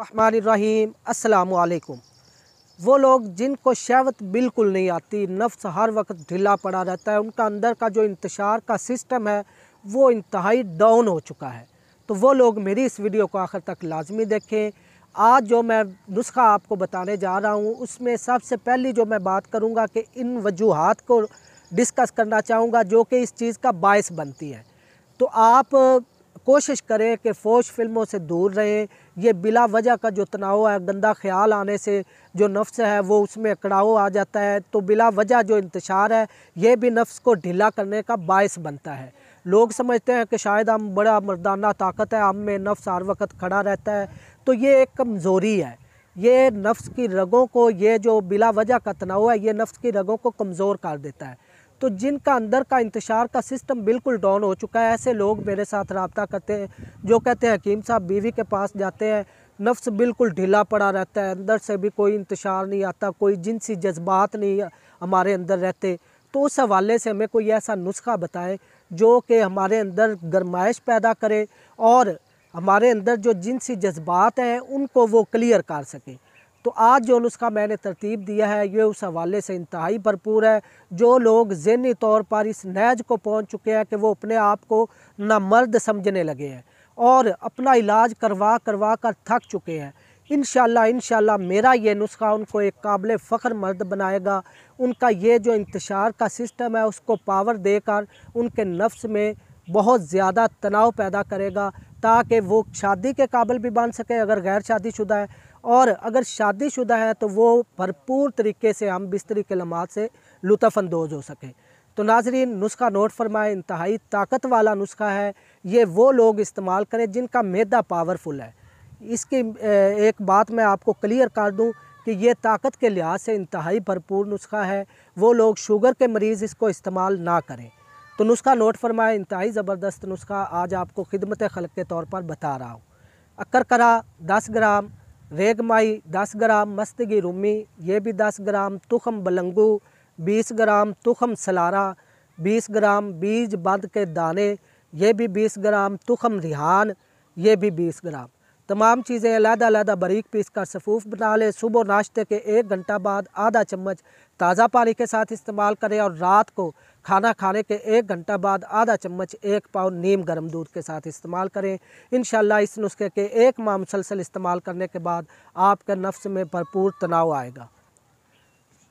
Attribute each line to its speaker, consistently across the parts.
Speaker 1: रहमानिर्रहीम अस्सलामुअलैकुम। वो लोग जिनको शहवत बिल्कुल नहीं आती, नफ्स हर वक्त ढीला पड़ा रहता है, उनका अंदर का जो इंतशार का सिस्टम है वो इंतहाई डाउन हो चुका है, तो वो लोग मेरी इस वीडियो को आखिर तक लाजमी देखें। आज जो मैं नुस्खा आपको बताने जा रहा हूँ उसमें सबसे पहली जो मैं बात करूँगा कि इन वजूहात को डिस्कस करना चाहूँगा जो कि इस चीज़ का बायस बनती है। तो आप कोशिश करें कि फ़ोश फिल्मों से दूर रहें। ये बिला वजह का जो तनाव है, गंदा ख्याल आने से जो नफ्स है वो उसमें अकड़ाव आ जाता है, तो बिला वजह जो इंतशार है ये भी नफ्स को ढीला करने का बायस बनता है। लोग समझते हैं कि शायद हम बड़ा मर्दाना ताकत है, हम में नफ्स हर वक्त खड़ा रहता है, तो ये एक कमज़ोरी है। ये नफ्स की रगों को, ये जो बिला वजह का तनाव है ये नफ्स की रगों को कमज़ोर कर देता है। तो जिनका अंदर का इंतशार का सिस्टम बिल्कुल डाउन हो चुका है, ऐसे लोग मेरे साथ रब्ता करते हैं जो कहते हैं हकीम साहब बीवी के पास जाते हैं, नफ्स बिल्कुल ढीला पड़ा रहता है, अंदर से भी कोई इंतशार नहीं आता, कोई जिनसी जज्बात नहीं हमारे अंदर रहते। तो उस हवाले से हमें कोई ऐसा नुस्खा बताएं जो कि हमारे अंदर गरमाइश पैदा करे और हमारे अंदर जो जिनसी जज्बात हैं उनको वो क्लियर कर सके। तो आज जो नुस्खा मैंने तरतीब दिया है ये उस हवाले से इंतहाई भरपूर है। जो लोग ज़हनी तौर पर इस नैज को पहुंच चुके हैं कि वो अपने आप को नामर्द समझने लगे हैं और अपना इलाज करवा करवा कर थक चुके हैं, इंशाल्लाह मेरा ये नुस्खा उनको एक काबिल फ़ख्र मर्द बनाएगा। उनका ये जो इंतशार का सिस्टम है उसको पावर देकर उनके नफ्स में बहुत ज़्यादा तनाव पैदा करेगा ताकि वो शादी के काबिल भी बन सके अगर गैर शादीशुदा है, और अगर शादीशुदा है तो वो भरपूर तरीके से हम बिस्तरी के लम्हात से लुत्फ़अंदोज़ हो सकें। तो नाज़रीन नुस्खा नोट फरमाएं, इंतहाई ताकत वाला नुस्खा है, ये वो लोग इस्तेमाल करें जिनका मैदा पावरफुल है। इसकी एक बात मैं आपको क्लियर कर दूं कि ये ताकत के लिहाज से इंतहाई भरपूर नुस्खा है, वो लोग शुगर के मरीज़ इसको इस्तेमाल ना करें। तो नुस्खा नोट फरमाएं, इंतहाई ज़बरदस्त नुस्खा आज आपको खिदमत खल्क़ के तौर पर बता रहा हूँ। अक्करकरा 10 ग्राम, रेगमाई 10 ग्राम, मस्तगी रूमी ये भी 10 ग्राम, तुखम बलंगू 20 ग्राम, तुखम सलारा 20 ग्राम, बीज बंद के दाने ये भी 20 ग्राम, तुखम रिहान ये भी 20 ग्राम। तमाम चीज़ें अलग-अलग बारीक पीस कर सफ़ूफ बना लें। सुबह नाश्ते के 1 घंटा बाद आधा चम्मच ताज़ा पानी के साथ इस्तेमाल करें और रात को खाना खाने के 1 घंटा बाद आधा चम्मच 1 पाव नीम गर्म दूध के साथ इस्तेमाल करें। इंशाल्लाह इस नुस्खे के 1 माह मुसलसल इस्तेमाल करने के बाद आपके नफ्स में भरपूर तनाव आएगा।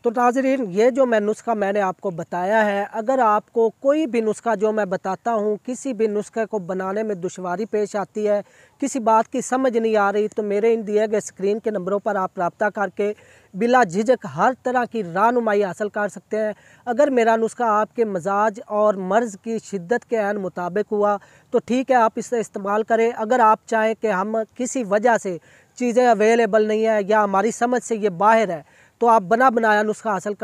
Speaker 1: तो नाज़रीन ये जो नुस्खा मैंने आपको बताया है, अगर आपको कोई भी नुस्खा जो मैं बताता हूँ किसी भी नुस्खे को बनाने में दुश्वारी पेश आती है, किसी बात की समझ नहीं आ रही, तो मेरे इन दिए गए स्क्रीन के नंबरों पर आप रब्ता करके बिला झिझक हर तरह की रहनुमाई हासिल कर सकते हैं। अगर मेरा नुस्खा आपके मजाज और मर्ज़ की शिद्दत के ऐन मुताबिक हुआ तो ठीक है, आप इसे इस्तेमाल करें। अगर आप चाहें कि हम किसी वजह से चीज़ें अवेलेबल नहीं है या हमारी समझ से ये बाहर है, तो आप बना बनाया नुस्खा हासिल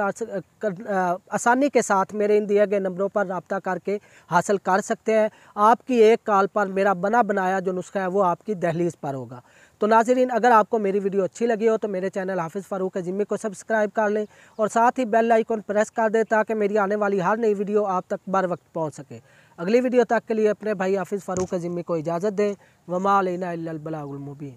Speaker 1: आसानी के साथ मेरे इन दिए गए नंबरों पर रब्ता करके हासिल कर सकते हैं। आपकी एक कॉल पर मेरा बना बनाया जो नुस्खा है वो आपकी दहलीज़ पर होगा। तो नाज़रीन अगर आपको मेरी वीडियो अच्छी लगी हो तो मेरे चैनल हाफिज़ फ़ारूक ज़िम्मी को सब्सक्राइब कर लें और साथ ही बेल आइकन प्रेस कर दें ताकि मेरी आने वाली हर नई वीडियो आप तक बर वक्त पहुँच सके। अगली वीडियो तक के लिए अपने भाई हाफिज़ फ़ारूक ज़िम्मी को इजाज़त दें। वमा अलैना इल्लल बलागुल मुबीन।